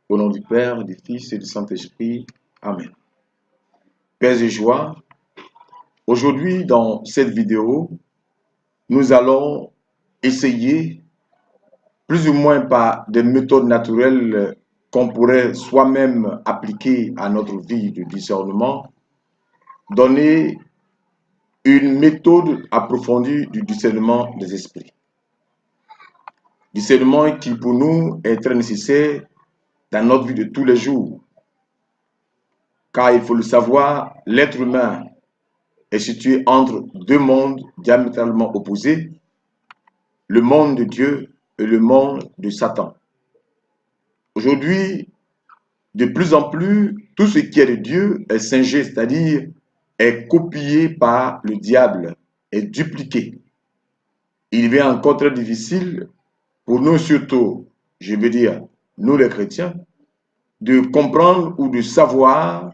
Au nom du Père, du Fils et du Saint-Esprit. Amen. Paix et joie. Aujourd'hui, dans cette vidéo, nous allons essayer, plus ou moins par des méthodes naturelles qu'on pourrait soi-même appliquer à notre vie de discernement, donner une méthode approfondie du discernement des esprits. Discernement qui pour nous est très nécessaire dans notre vie de tous les jours. Car il faut le savoir, l'être humain est situé entre deux mondes diamétralement opposés, le monde de Dieu et le monde de Satan. Aujourd'hui, de plus en plus, tout ce qui est de Dieu est singé, c'est-à-dire est copié par le diable, est dupliqué. Il devient encore très difficile pour nous surtout, je veux dire, nous les chrétiens, de comprendre ou de savoir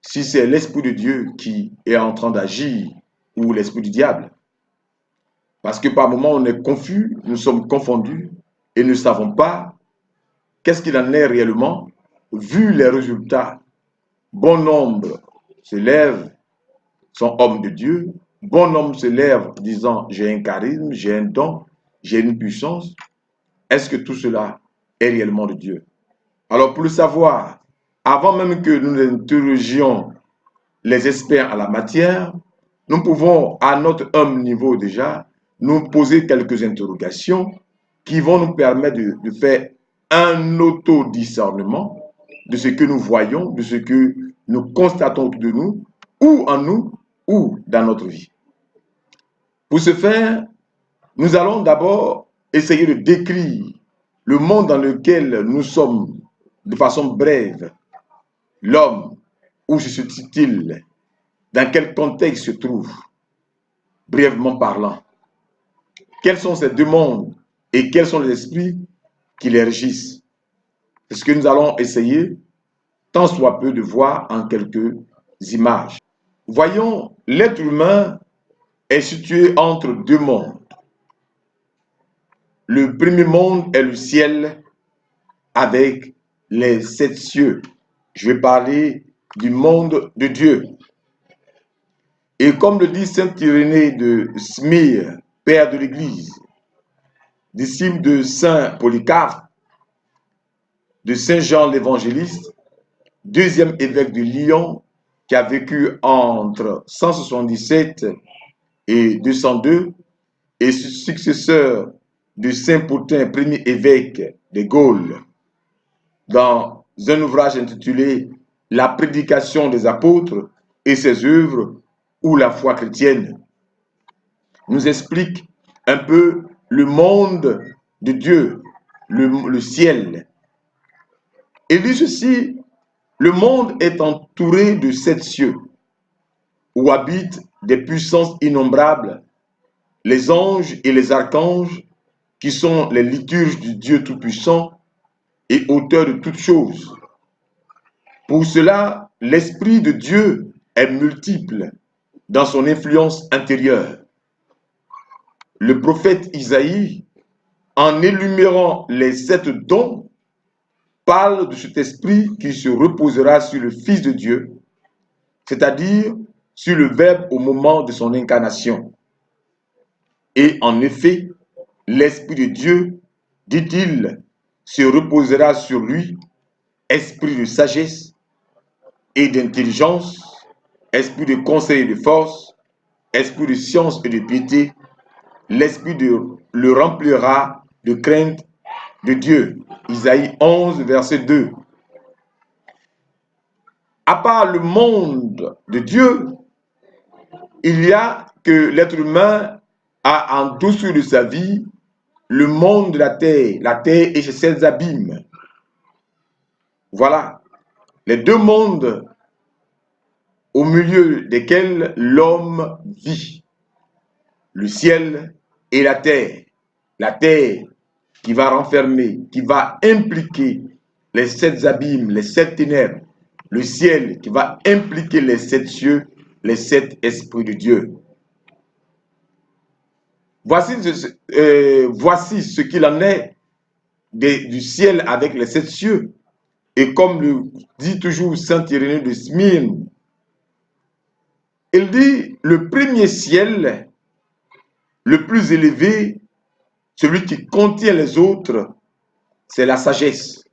si c'est l'Esprit de Dieu qui est en train d'agir ou l'Esprit du diable. Parce que par moments, on est confus, nous sommes confondus et ne savons pas qu'est-ce qu'il en est réellement, vu les résultats. Bon nombre se lèvent, sont hommes de Dieu. Bon nombre se lèvent disant, j'ai un charisme, j'ai un don, j'ai une puissance. Est-ce que tout cela est réellement de Dieu? Alors pour le savoir, avant même que nous interrogions les experts en la matière, nous pouvons, à notre humble niveau déjà, nous poser quelques interrogations qui vont nous permettre de faire un autodiscernement de ce que nous voyons, de ce que nous constatons autour de nous, ou en nous, ou dans notre vie. Pour ce faire, nous allons d'abord essayer de décrire le monde dans lequel nous sommes de façon brève. L'homme, où se situe-t-il? Dans quel contexte se trouve? Brièvement parlant. Quels sont ces deux mondes et quels sont les esprits qui les régissent? C'est ce que nous allons essayer, tant soit peu, de voir en quelques images. Voyons, l'être humain est situé entre deux mondes. Le premier monde est le ciel avec les sept cieux. Je vais parler du monde de Dieu. Et comme le dit saint Irénée de Smyrne, père de l'Église, disciple de saint Polycarpe, de saint Jean l'Évangéliste, deuxième évêque de Lyon, qui a vécu entre 177 et 202, et successeur de saint Pothin, premier évêque de Gaulle, dans un ouvrage intitulé La prédication des apôtres et ses œuvres ou la foi chrétienne, nous explique un peu le monde de Dieu, le ciel. Et dit ceci, le monde est entouré de sept cieux, où habitent des puissances innombrables, les anges et les archanges, qui sont les liturges du Dieu Tout-Puissant et auteur de toutes choses. Pour cela, l'Esprit de Dieu est multiple dans son influence intérieure. Le prophète Isaïe, en énumérant les sept dons, parle de cet esprit qui se reposera sur le Fils de Dieu, c'est-à-dire sur le Verbe au moment de son incarnation. Et en effet, l'Esprit de Dieu, dit-il, se reposera sur lui, esprit de sagesse et d'intelligence, esprit de conseil et de force, esprit de science et de piété. L'Esprit le remplira de crainte de Dieu. Isaïe 11, verset 2. À part le monde de Dieu, il y a que l'être humain a en dessous de sa vie le monde de la terre et ses abîmes. Voilà, les deux mondes au milieu desquels l'homme vit, le ciel et la terre qui va renfermer, qui va impliquer les sept abîmes, les sept ténèbres, le ciel qui va impliquer les sept cieux, les sept esprits de Dieu. Voici ce qu'il en est du ciel avec les sept cieux Et comme le dit toujours saint Irénée de Smyrne, il dit le premier ciel, le plus élevé, celui qui contient les autres, c'est la sagesse.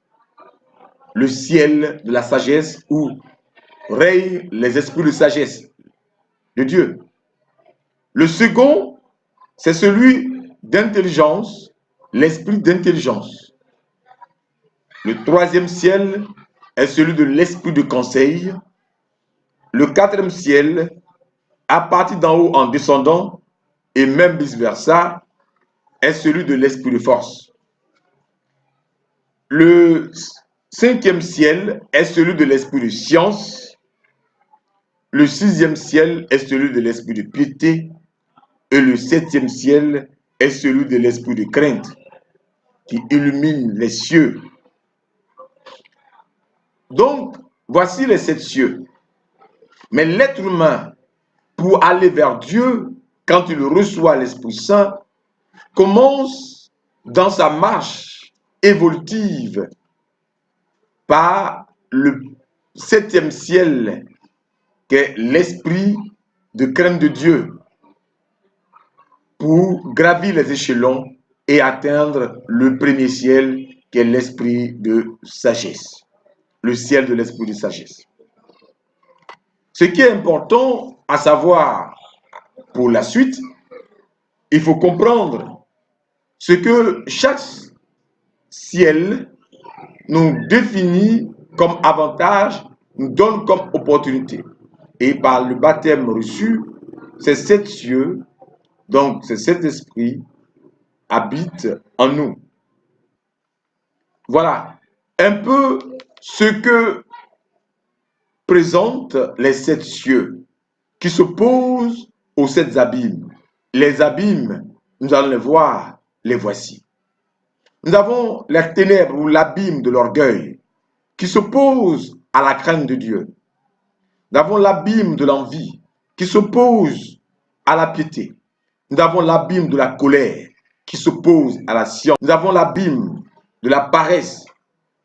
Le ciel de la sagesse où règnent les esprits de sagesse de Dieu. Le second, c'est celui d'intelligence, l'esprit d'intelligence. Le troisième ciel est celui de l'esprit de conseil. Le quatrième ciel, à partir d'en haut en descendant, et même vice-versa, est celui de l'esprit de force. Le cinquième ciel est celui de l'esprit de science. Le sixième ciel est celui de l'esprit de piété. Et le septième ciel est celui de l'esprit de crainte qui illumine les cieux. Donc, voici les 7 cieux. Mais l'être humain, pour aller vers Dieu, quand il reçoit l'Esprit Saint, commence dans sa marche évolutive par le 7e ciel, qu'est l'esprit de crainte de Dieu, pour gravir les échelons et atteindre le premier ciel, qui est l'esprit de sagesse, le ciel de l'esprit de sagesse. Ce qui est important à savoir pour la suite, il faut comprendre ce que chaque ciel nous définit comme avantage, nous donne comme opportunité. Et par le baptême reçu, ces 7 cieux, donc ces 7 esprits, habitent en nous. Voilà un peu ce que présentent les 7 cieux qui s'opposent aux 7 abîmes. Les abîmes, nous allons les voir, les voici. Nous avons les ténèbres ou l'abîme de l'orgueil qui s'oppose à la crainte de Dieu. Nous avons l'abîme de l'envie qui s'oppose à la piété. Nous avons l'abîme de la colère qui s'oppose à la science. Nous avons l'abîme de la paresse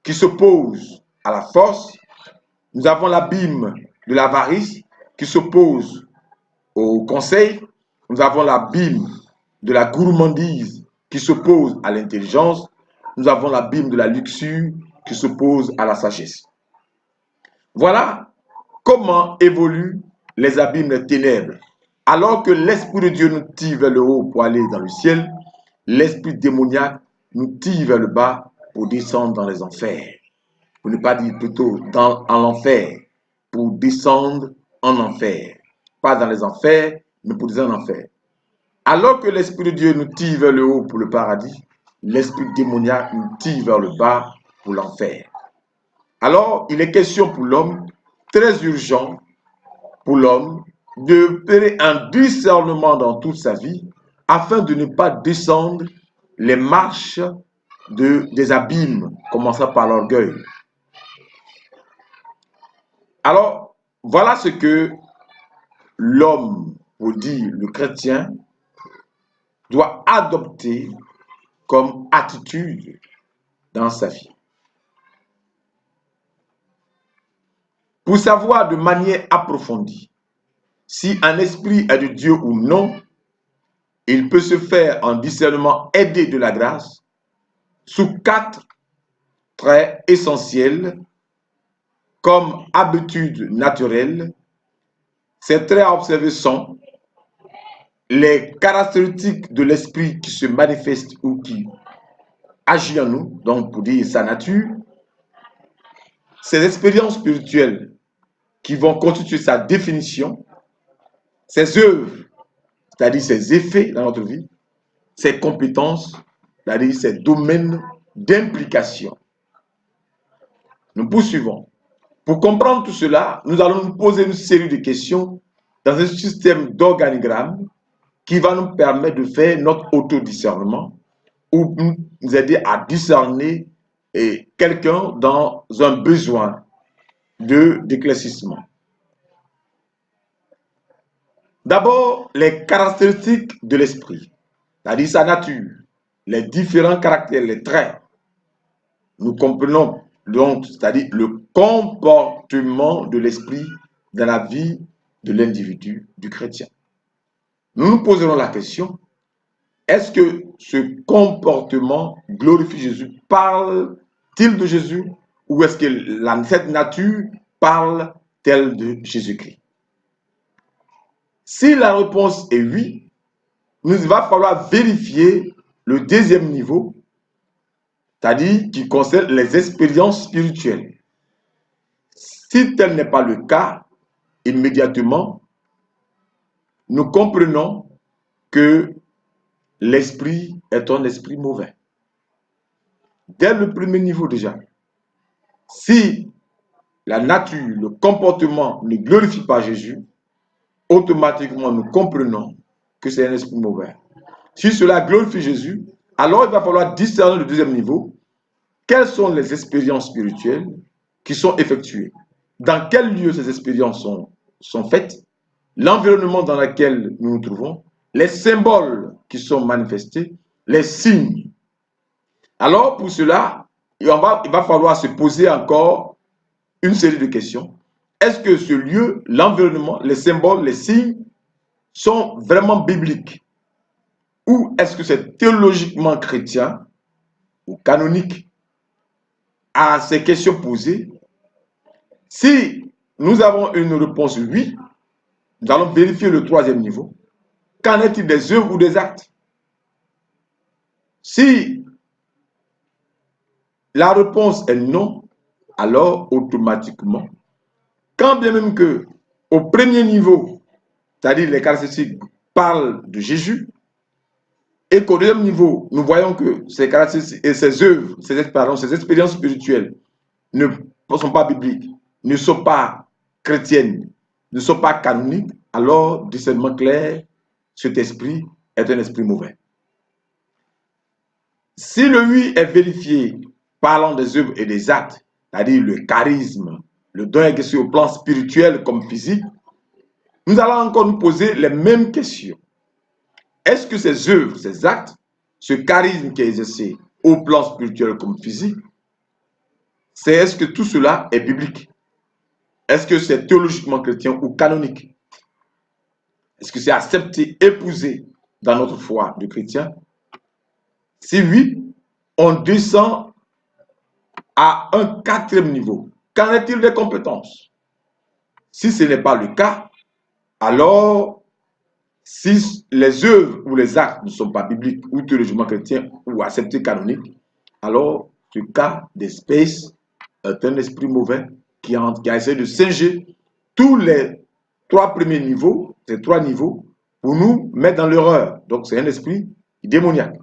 qui s'oppose à la force. Nous avons l'abîme de l'avarice qui s'oppose au conseil. Nous avons l'abîme de la gourmandise qui s'oppose à l'intelligence. Nous avons l'abîme de la luxure qui s'oppose à la sagesse. Voilà comment évoluent les abîmes des ténèbres. Alors que l'Esprit de Dieu nous tire vers le haut pour aller dans le ciel, l'esprit démoniaque nous tire vers le bas pour descendre dans les enfers. Pour ne pas dire plutôt en l'enfer, pour descendre en enfer. Pas dans les enfers, mais pour descendre en enfer. Alors que l'Esprit de Dieu nous tire vers le haut pour le paradis, l'esprit démoniaque nous tire vers le bas pour l'enfer. Alors, il est question pour l'homme, très urgent pour l'homme, de faire un discernement dans toute sa vie afin de ne pas descendre les marches des abîmes, commençant par l'orgueil. Alors, voilà ce que l'homme, pour dire le chrétien, doit adopter comme attitude dans sa vie. Pour savoir de manière approfondie si un esprit est de Dieu ou non, il peut se faire en discernement aidé de la grâce sous 4 traits essentiels comme habitude naturelle. Ces traits à observer sont les caractéristiques de l'esprit qui se manifestent ou qui agit en nous, donc pour dire sa nature, ses expériences spirituelles qui vont constituer sa définition, ses œuvres, c'est-à-dire ses effets dans notre vie, ses compétences, c'est-à-dire ses domaines d'implication. Nous poursuivons. Pour comprendre tout cela, nous allons nous poser une série de questions dans un système d'organigramme qui va nous permettre de faire notre autodiscernement ou nous aider à discerner quelqu'un dans un besoin d'éclaircissement. D'abord, les caractéristiques de l'esprit, c'est-à-dire sa nature, les différents caractères, les traits. Nous comprenons donc c'est-à-dire le comportement de l'esprit dans la vie de l'individu, du chrétien. Nous nous poserons la question, est-ce que ce comportement glorifie Jésus? Parle-t-il de Jésus? Ou est-ce que cette nature parle-t-elle de Jésus-Christ? Si la réponse est oui, il va falloir vérifier le deuxième niveau, c'est-à-dire qui concerne les expériences spirituelles. Si tel n'est pas le cas, immédiatement, nous comprenons que l'esprit est un esprit mauvais. Dès le premier niveau déjà, si la nature, le comportement ne glorifie pas Jésus, automatiquement nous comprenons que c'est un esprit mauvais. Si cela glorifie Jésus, alors il va falloir discerner le deuxième niveau. Quelles sont les expériences spirituelles qui sont effectuées? Dans quel lieu ces expériences sont faites? L'environnement dans lequel nous nous trouvons, les symboles qui sont manifestés, les signes. Alors pour cela, il va falloir se poser encore une série de questions. Est-ce que ce lieu, l'environnement, les symboles, les signes sont vraiment bibliques? Ou est-ce que c'est théologiquement chrétien ou canonique? À ces questions posées, si nous avons une réponse oui, nous allons vérifier le troisième niveau. Qu'en est-il des œuvres ou des actes? Si la réponse est non, alors automatiquement, quand bien même que au premier niveau, c'est-à-dire les caractéristiques parlent de Jésus, et qu'au deuxième niveau, nous voyons que ces caractéristiques et ces œuvres, ces expériences spirituelles ne sont pas bibliques, ne sont pas chrétiennes, ne sont pas canoniques, alors, discernement clair, cet esprit est un esprit mauvais. Si le oui est vérifié parlant des œuvres et des actes, c'est-à-dire le charisme, le don exercé au plan spirituel comme physique, nous allons encore nous poser les mêmes questions. Est-ce que ces œuvres, ces actes, ce charisme qui est exercé au plan spirituel comme physique, est-ce que tout cela est biblique? Est-ce que c'est théologiquement chrétien ou canonique? Est-ce que c'est accepté, épousé dans notre foi de chrétien? Si oui, on descend à un quatrième niveau. Qu'en est-il des compétences? Si ce n'est pas le cas, alors, si les œuvres ou les actes ne sont pas bibliques ou théologiquement chrétiens ou acceptés canoniques, alors ce cas d'espèce est un esprit mauvais qui a essayé de singer tous les trois premiers niveaux, ces trois niveaux, pour nous mettre dans l'erreur. Donc c'est un esprit démoniaque.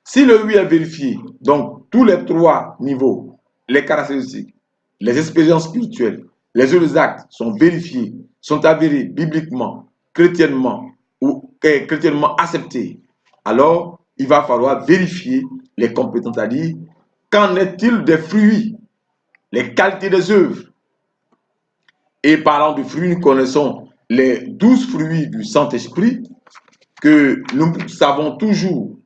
Si le oui est vérifié, donc tous les trois niveaux, les caractéristiques, les expériences spirituelles, les autres actes sont vérifiés, sont avérés bibliquement, chrétiennement ou chrétiennement acceptés, alors il va falloir vérifier les compétences, c'est-à-dire qu'en est-il des fruits, les qualités des œuvres. Et parlant de fruits, nous connaissons les 12 fruits du Saint-Esprit que nous savons toujours,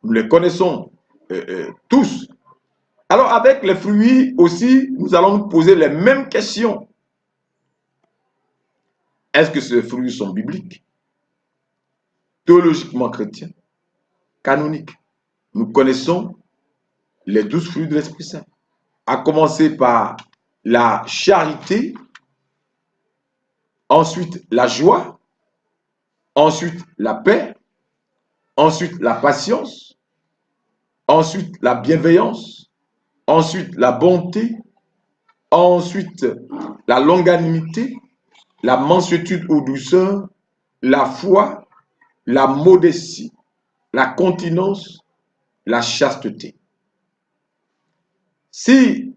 nous les connaissons tous. Alors avec les fruits aussi, nous allons nous poser les mêmes questions. Est-ce que ces fruits sont bibliques, théologiquement chrétiens, canoniques? Nous connaissons les 12 fruits de l'Esprit Saint, à commencer par la charité, ensuite la joie, ensuite la paix, ensuite la patience, ensuite la bienveillance, ensuite la bonté, ensuite la longanimité, la mansuétude ou douceur, la foi, la modestie, la continence, la chasteté. Si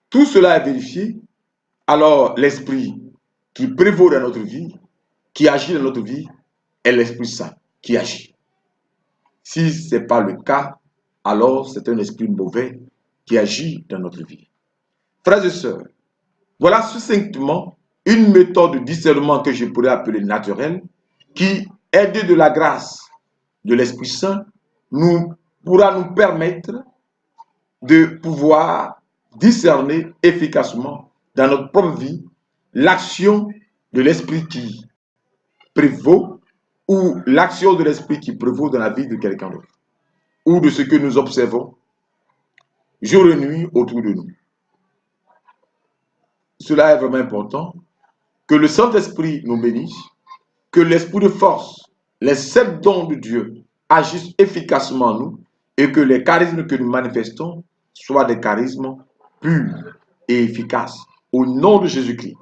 tout cela est vérifié, alors l'esprit qui prévaut dans notre vie, qui agit dans notre vie, est l'Esprit Saint qui agit. Si ce n'est pas le cas, alors c'est un esprit mauvais qui agit dans notre vie. Frères et sœurs, voilà succinctement une méthode de discernement que je pourrais appeler naturelle, qui, aidée de la grâce de l'Esprit Saint, pourra nous permettre de pouvoir discerner efficacement dans notre propre vie l'action de l'esprit qui prévaut ou l'action de l'esprit qui prévaut dans la vie de quelqu'un d'autre ou de ce que nous observons jour et nuit autour de nous. Cela est vraiment important. Que le Saint-Esprit nous bénisse, que l'esprit de force, les 7 dons de Dieu agissent efficacement en nous et que les charismes que nous manifestons soient des charismes purs et efficaces au nom de Jésus-Christ.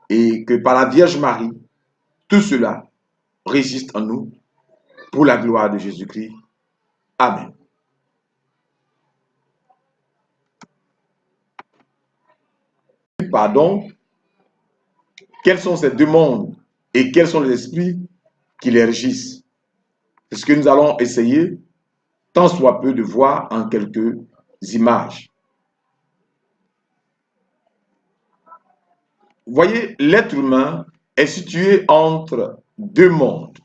Et que par la Vierge Marie, tout cela résiste en nous pour la gloire de Jésus-Christ. Amen. Pardon, quels sont ces deux mondes et quels sont les esprits qui les régissent? C'est ce que nous allons essayer, tant soit peu, de voir en quelques images. Vous voyez, l'être humain est situé entre deux mondes.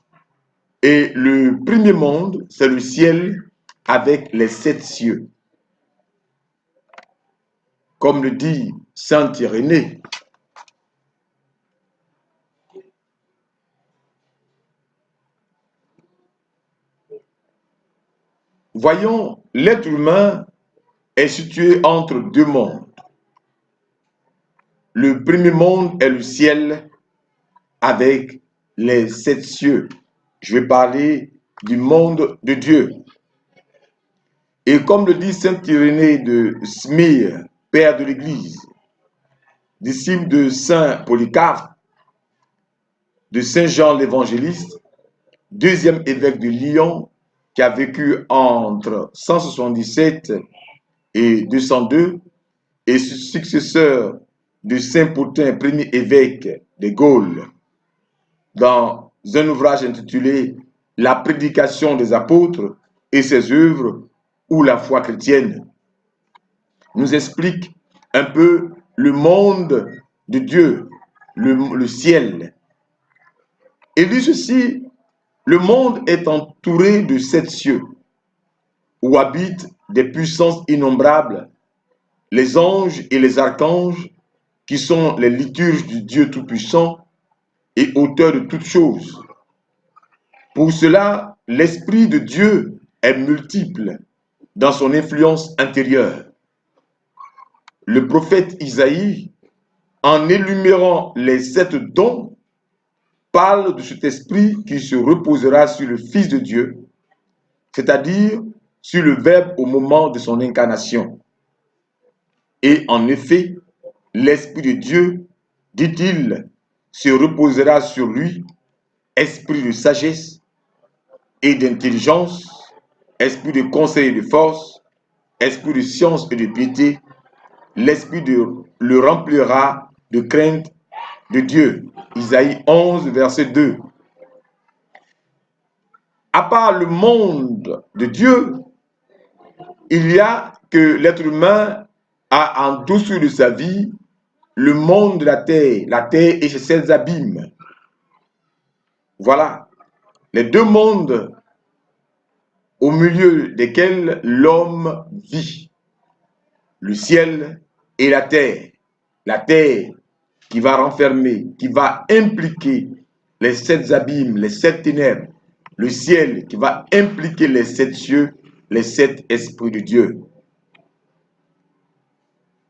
Et le premier monde, c'est le ciel avec les 7 cieux. Comme le dit saint Irénée, voyons, l'être humain est situé entre deux mondes. Le premier monde est le ciel avec les 7 cieux. Je vais parler du monde de Dieu. Et comme le dit saint Irénée de Smyrne, père de l'Église, disciple de saint Polycarpe, de saint Jean l'Évangéliste, deuxième évêque de Lyon, qui a vécu entre 177 et 202, et successeur de saint Pothin, premier évêque de Gaulle, dans un ouvrage intitulé La prédication des apôtres et ses œuvres ou la foi chrétienne, nous explique un peu le monde de Dieu, le ciel. Il dit ceci: le monde est entouré de 7 cieux, où habitent des puissances innombrables, les anges et les archanges, qui sont les liturges du Dieu Tout-Puissant et auteur de toutes choses. Pour cela, l'Esprit de Dieu est multiple dans son influence intérieure. Le prophète Isaïe, en énumérant les 7 dons, parle de cet esprit qui se reposera sur le Fils de Dieu, c'est-à-dire sur le Verbe au moment de son incarnation. Et en effet, l'Esprit de Dieu, dit-il, se reposera sur lui, esprit de sagesse et d'intelligence, esprit de conseil et de force, esprit de science et de piété. L'Esprit le remplira de crainte de Dieu. Isaïe 11, verset 2. À part le monde de Dieu, il y a que l'être humain a en dessous de sa vie le monde de la terre et ses abîmes. Voilà, les deux mondes au milieu desquels l'homme vit. Le ciel et la terre. La terre qui va renfermer, qui va impliquer les 7 abîmes, les 7 ténèbres. Le ciel qui va impliquer les 7 cieux, les 7 esprits de Dieu.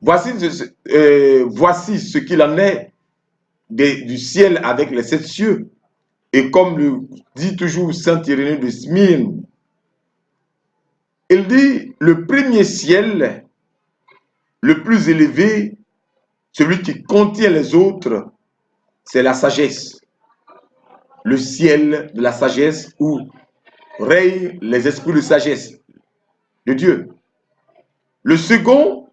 Voici ce qu'il en est du ciel avec les 7 cieux. Et comme le dit toujours saint Irénée de Smyrne, il dit: le premier ciel, le plus élevé, celui qui contient les autres, c'est la sagesse. Le ciel de la sagesse où règnent les esprits de sagesse de Dieu. Le second,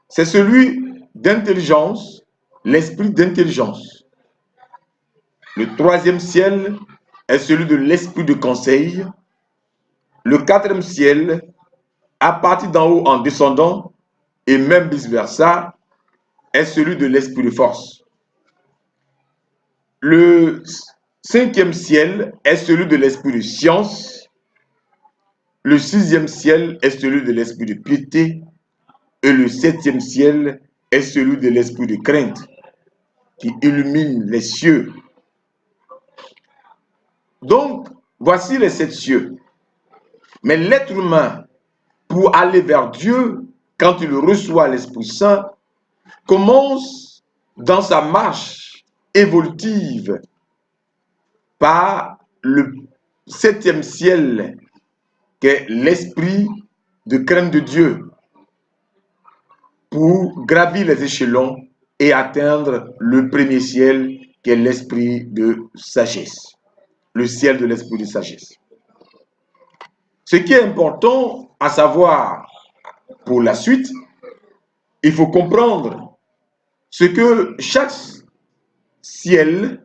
c'est celui d'intelligence, l'esprit d'intelligence. Le troisième ciel est celui de l'esprit de conseil. Le quatrième ciel, à partir d'en haut en descendant, et même vice-versa, est celui de l'esprit de force. Le cinquième ciel est celui de l'esprit de science. Le sixième ciel est celui de l'esprit de piété. Et le septième ciel est celui de l'esprit de crainte qui illumine les cieux. Donc, voici les 7 cieux. Mais l'être humain, pour aller vers Dieu, quand il reçoit l'Esprit Saint, commence dans sa marche évolutive par le septième ciel, qui est l'esprit de crainte de Dieu, pour gravir les échelons et atteindre le premier ciel, qui est l'esprit de sagesse, le ciel de l'esprit de sagesse. Ce qui est important à savoir pour la suite, il faut comprendre ce que chaque ciel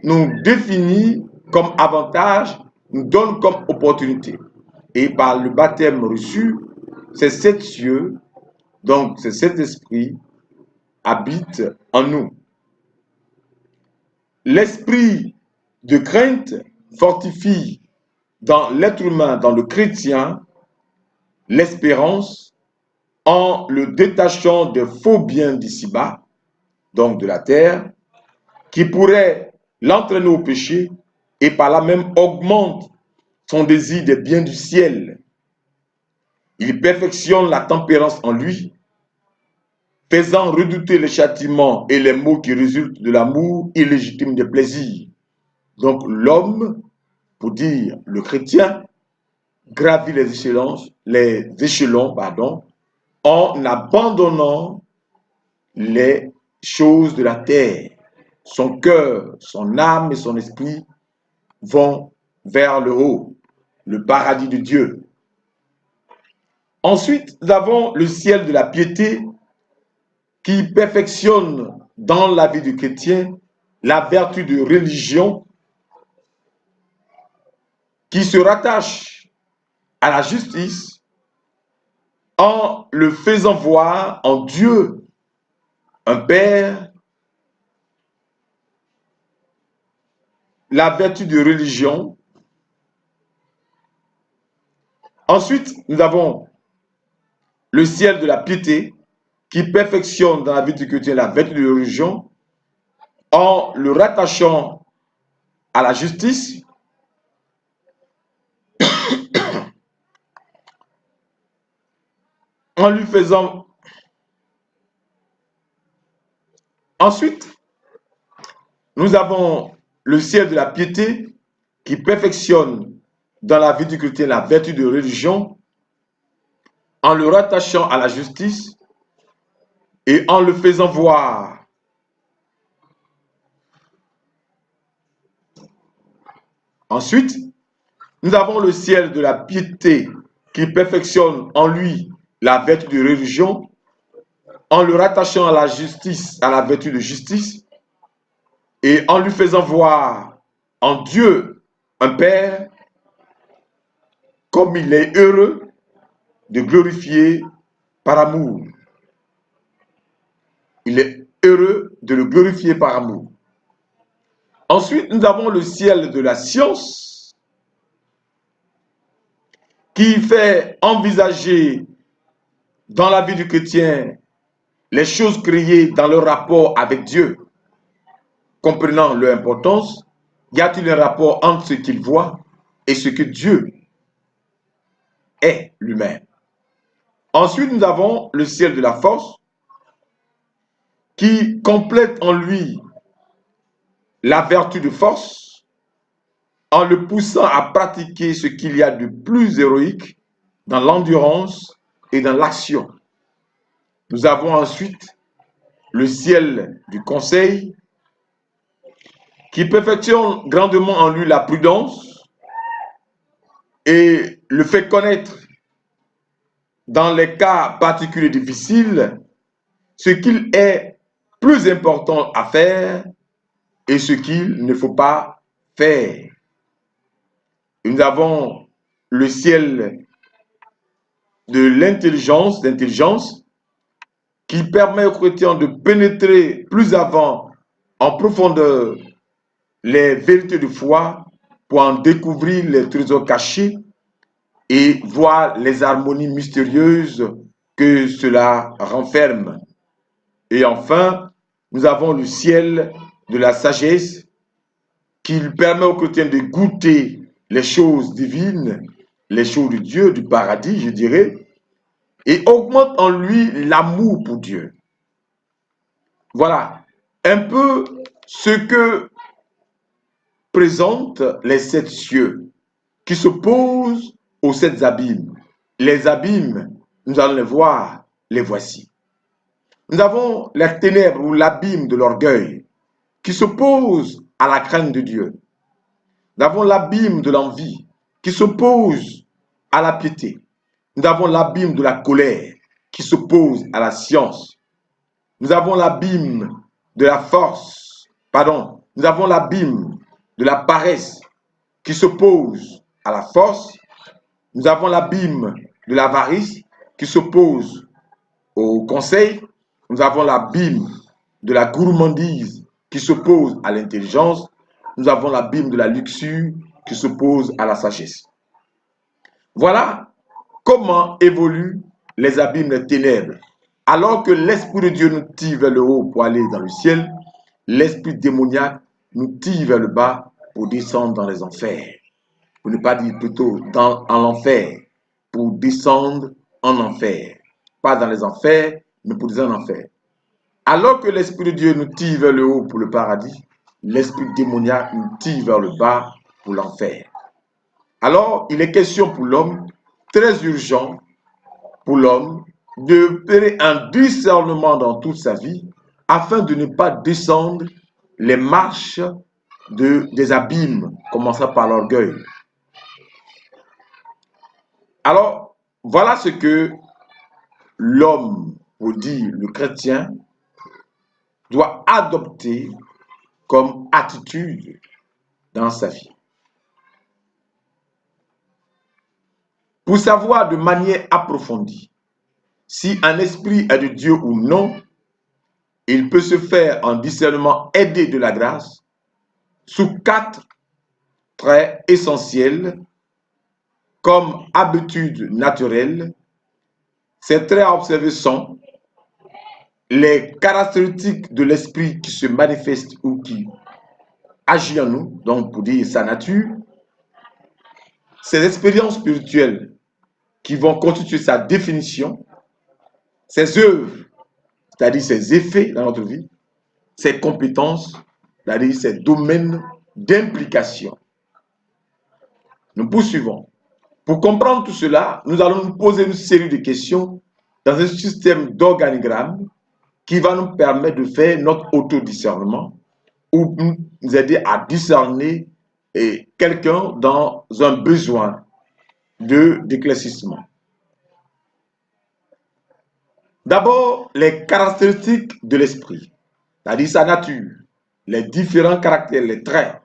nous définit comme avantage, nous donne comme opportunité. Et par le baptême reçu, ces 7 cieux, donc ces 7 esprits, habitent en nous. L'esprit de crainte fortifie dans l'être humain, dans le chrétien, l'espérance en le détachant des faux biens d'ici-bas, donc de la terre, qui pourraient l'entraîner au péché et par là même augmente son désir des biens du ciel. Il perfectionne la tempérance en lui, faisant redouter les châtiments et les maux qui résultent de l'amour illégitime des plaisirs. Donc l'homme, pour dire le chrétien, gravit les échelons, en abandonnant les choses de la terre. Son cœur, son âme et son esprit vont vers le haut, le paradis de Dieu. Ensuite, nous avons le ciel de la piété qui perfectionne dans la vie du chrétien la vertu de religion qui se rattache à la justice en le faisant voir en Dieu un Père. La vertu de religion. Ensuite, nous avons le ciel de la piété qui perfectionne dans la vie du chrétien la vertu de religion en le rattachant à la justice, en lui faisant. Ensuite, nous avons le ciel de la piété qui perfectionne dans la vie du chrétien la vertu de religion en le rattachant à la justice et en le faisant voir. Ensuite, nous avons le ciel de la piété qui perfectionne en lui la vertu de religion en le rattachant à la justice, à la vertu de justice et en lui faisant voir en Dieu un Père comme il est heureux de glorifier par amour. Il est heureux de le glorifier par amour. Ensuite, nous avons le ciel de la science qui fait envisager dans la vie du chrétien les choses créées dans leur rapport avec Dieu, comprenant leur importance. Y a-t-il un rapport entre ce qu'il voit et ce que Dieu est lui-même? Ensuite, nous avons le ciel de la force qui complète en lui la vertu de force en le poussant à pratiquer ce qu'il y a de plus héroïque dans l'endurance et dans l'action. Nous avons ensuite le ciel du conseil qui perfectionne grandement en lui la prudence et le fait connaître dans les cas particuliers difficiles ce qu'il est plus important à faire et ce qu'il ne faut pas faire. Et nous avons le ciel de l'intelligence, qui permet aux chrétiens de pénétrer plus avant, en profondeur, les vérités de foi pour en découvrir les trésors cachés et voir les harmonies mystérieuses que cela renferme. Et enfin, nous avons le ciel de la sagesse qui lui permet au chrétien de goûter les choses divines, les choses de Dieu, du paradis, je dirais, et augmente en lui l'amour pour Dieu. Voilà un peu ce que présentent les 7 cieux qui s'opposent aux 7 abîmes. Les abîmes, nous allons les voir, les voici. Nous avons les ténèbres ou l'abîme de l'orgueil qui s'oppose à la crainte de Dieu. Nous avons l'abîme de l'envie qui s'oppose à la piété. Nous avons l'abîme de la colère qui s'oppose à la science. Nous avons l'abîme de la force, pardon, nous avons l'abîme de la paresse qui s'oppose à la force. Nous avons l'abîme de l'avarice qui s'oppose au conseil. Nous avons l'abîme de la gourmandise qui s'oppose à l'intelligence. Nous avons l'abîme de la luxure qui s'oppose à la sagesse. Voilà comment évoluent les abîmes des ténèbres. Alors que l'Esprit de Dieu nous tire vers le haut pour aller dans le ciel, l'esprit démoniaque nous tire vers le bas pour descendre dans les enfers. Pour ne pas dire plutôt en l'enfer, pour descendre en enfer. Pas dans les enfers, mais pour descendre en enfer. Alors que l'Esprit de Dieu nous tire vers le haut pour le paradis, l'esprit démoniaque nous tire vers le bas pour l'enfer. Alors, il est question pour l'homme, très urgent pour l'homme, de faire un discernement dans toute sa vie afin de ne pas descendre les marches des abîmes, commençant par l'orgueil. Alors, voilà ce que l'homme, ou dire le chrétien, doit adopter comme attitude dans sa vie. Pour savoir de manière approfondie si un esprit est de Dieu ou non, il peut se faire en discernement aidé de la grâce sous 4 traits essentiels comme habitude naturelle. Ces traits à observer sont les caractéristiques de l'esprit qui se manifeste ou qui agit en nous, donc pour dire sa nature, ses expériences spirituelles qui vont constituer sa définition, ses œuvres, c'est-à-dire ses effets dans notre vie, ses compétences, c'est-à-dire ses domaines d'implication. Nous poursuivons. Pour comprendre tout cela, nous allons nous poser une série de questions dans un système d'organigramme qui va nous permettre de faire notre autodiscernement ou nous aider à discerner quelqu'un dans un besoin d'éclaircissement. D'abord, les caractéristiques de l'esprit, c'est-à-dire sa nature, les différents caractères, les traits.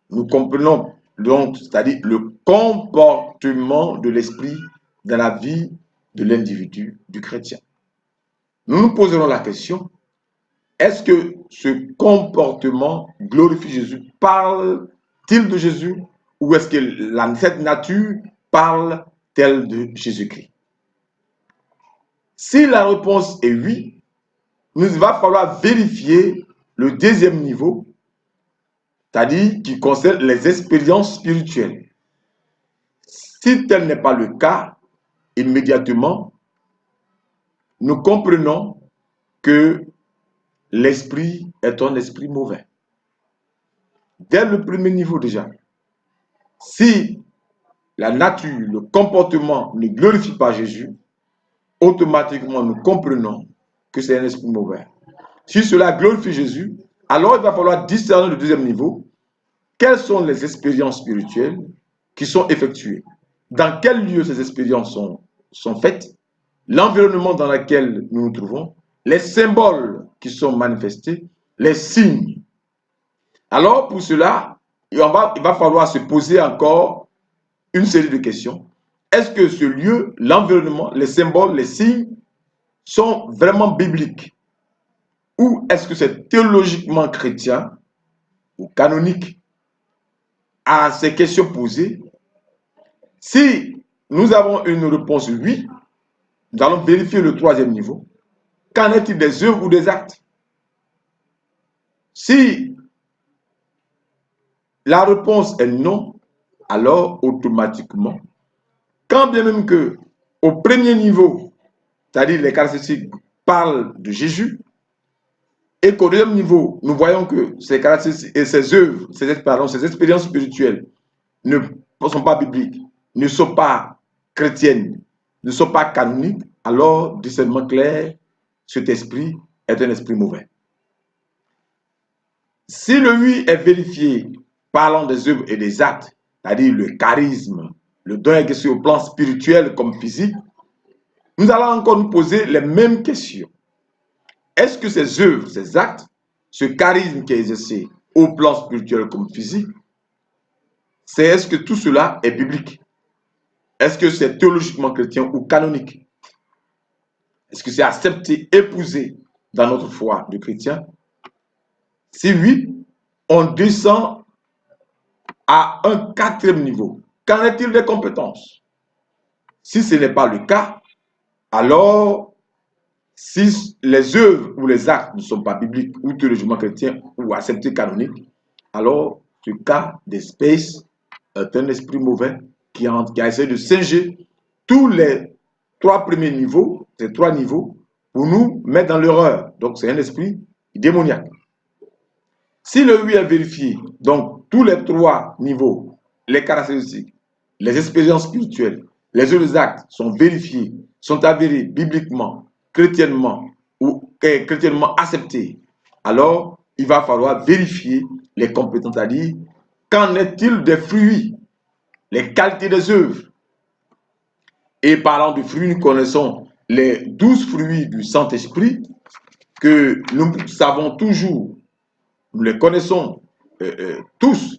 Nous comprenons donc, c'est-à-dire le comportement de l'esprit dans la vie de l'individu, du chrétien. Nous nous poserons la question, est-ce que ce comportement glorifie Jésus? Parle-t-il de Jésus? Ou est-ce que cette nature parle-t-elle de Jésus-Christ? Si la réponse est oui, il va falloir vérifier le deuxième niveau, c'est-à-dire qui concerne les expériences spirituelles. Si tel n'est pas le cas, immédiatement, nous comprenons que l'esprit est un esprit mauvais. Dès le premier niveau déjà, si la nature, le comportement ne glorifie pas Jésus, automatiquement nous comprenons que c'est un esprit mauvais. Si cela glorifie Jésus, alors il va falloir discerner le deuxième niveau. Quelles sont les expériences spirituelles qui sont effectuées? Dans quel lieu ces expériences sont faites? L'environnement dans lequel nous nous trouvons, les symboles qui sont manifestés, les signes. Alors pour cela, il va falloir se poser encore une série de questions. Est-ce que ce lieu, l'environnement, les symboles, les signes sont vraiment bibliques? Ou est-ce que c'est théologiquement chrétien ou canonique? À ces questions posées, si nous avons une réponse oui, Nous allons vérifier le troisième niveau. Qu'en est-il des œuvres ou des actes? Si la réponse est non, alors automatiquement, quand bien même que au premier niveau, c'est-à-dire les caractéristiques parlent de Jésus, et qu'au deuxième niveau, nous voyons que ces caractéristiques et ces œuvres, ces expériences spirituelles ne sont pas bibliques, ne sont pas chrétiennes, ne sont pas canoniques, alors discernement clair, cet esprit est un esprit mauvais. Si le oui est vérifié parlant des œuvres et des actes, c'est-à-dire le charisme, le don exercé au plan spirituel comme physique, nous allons encore nous poser les mêmes questions. Est-ce que ces œuvres, ces actes, ce charisme qui est exercé au plan spirituel comme physique, est-ce que tout cela est biblique? Est-ce que c'est théologiquement chrétien ou canonique? Est-ce que c'est accepté, épousé dans notre foi de chrétien? Si oui, on descend à un quatrième niveau. Qu'en est-il des compétences? Si ce n'est pas le cas, alors si les œuvres ou les actes ne sont pas bibliques ou théologiquement chrétiens ou acceptés canoniques, alors ce cas d'espèce est un esprit mauvais qui a essayé de singer tous les trois premiers niveaux, ces trois niveaux, pour nous mettre dans l'erreur. Donc c'est un esprit démoniaque. Si le oui est vérifié, donc tous les trois niveaux, les caractéristiques, les expériences spirituelles, les autres actes sont vérifiés, sont avérés bibliquement, chrétiennement ou chrétiennement acceptés, alors il va falloir vérifier les compétences, c'est-à-dire qu'en est-il des fruits, les qualités des œuvres. Et parlant de fruits, nous connaissons les 12 fruits du Saint-Esprit que nous savons toujours, nous les connaissons tous.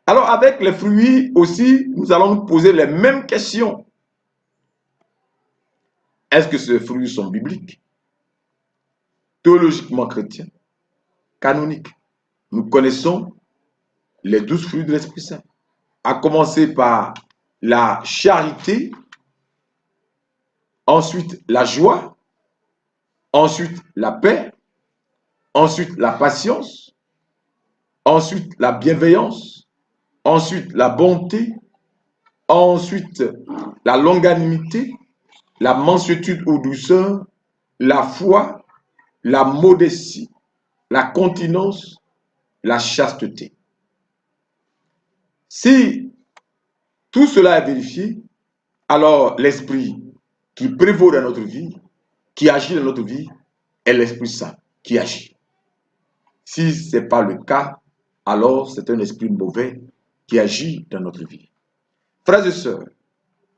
Alors avec les fruits aussi, nous allons nous poser les mêmes questions. Est-ce que ces fruits sont bibliques, théologiquement chrétiens, canoniques? Nous connaissons les 12 fruits de l'Esprit Saint. À commencer par la charité, ensuite la joie, ensuite la paix, ensuite la patience, ensuite la bienveillance, ensuite la bonté, ensuite la longanimité, la mansuétude ou douceur, la foi, la modestie, la continence, la chasteté. Si tout cela est vérifié, alors l'esprit qui prévaut dans notre vie, qui agit dans notre vie, est l'Esprit Saint qui agit. Si ce n'est pas le cas, alors c'est un esprit mauvais qui agit dans notre vie. Frères et sœurs,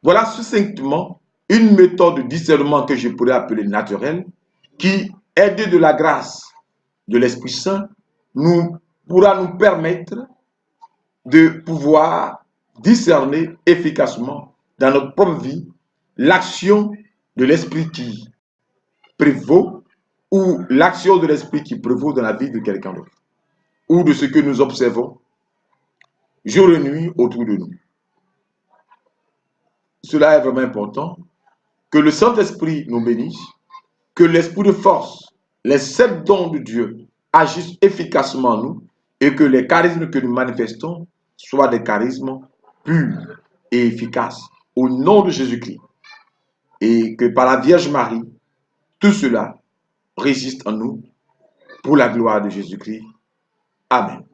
voilà succinctement une méthode de discernement que je pourrais appeler naturelle, qui, aidée de la grâce de l'Esprit Saint, pourra nous permettre de pouvoir discerner efficacement dans notre propre vie l'action de l'Esprit qui prévaut ou l'action de l'Esprit qui prévaut dans la vie de quelqu'un d'autre ou de ce que nous observons jour et nuit autour de nous. Cela est vraiment important. Que le Saint-Esprit nous bénisse, que l'esprit de force, les 7 dons de Dieu agissent efficacement en nous et que les charismes que nous manifestons soient des charismes purs et efficaces au nom de Jésus-Christ. Et que par la Vierge Marie, tout cela résiste en nous pour la gloire de Jésus-Christ. Amen.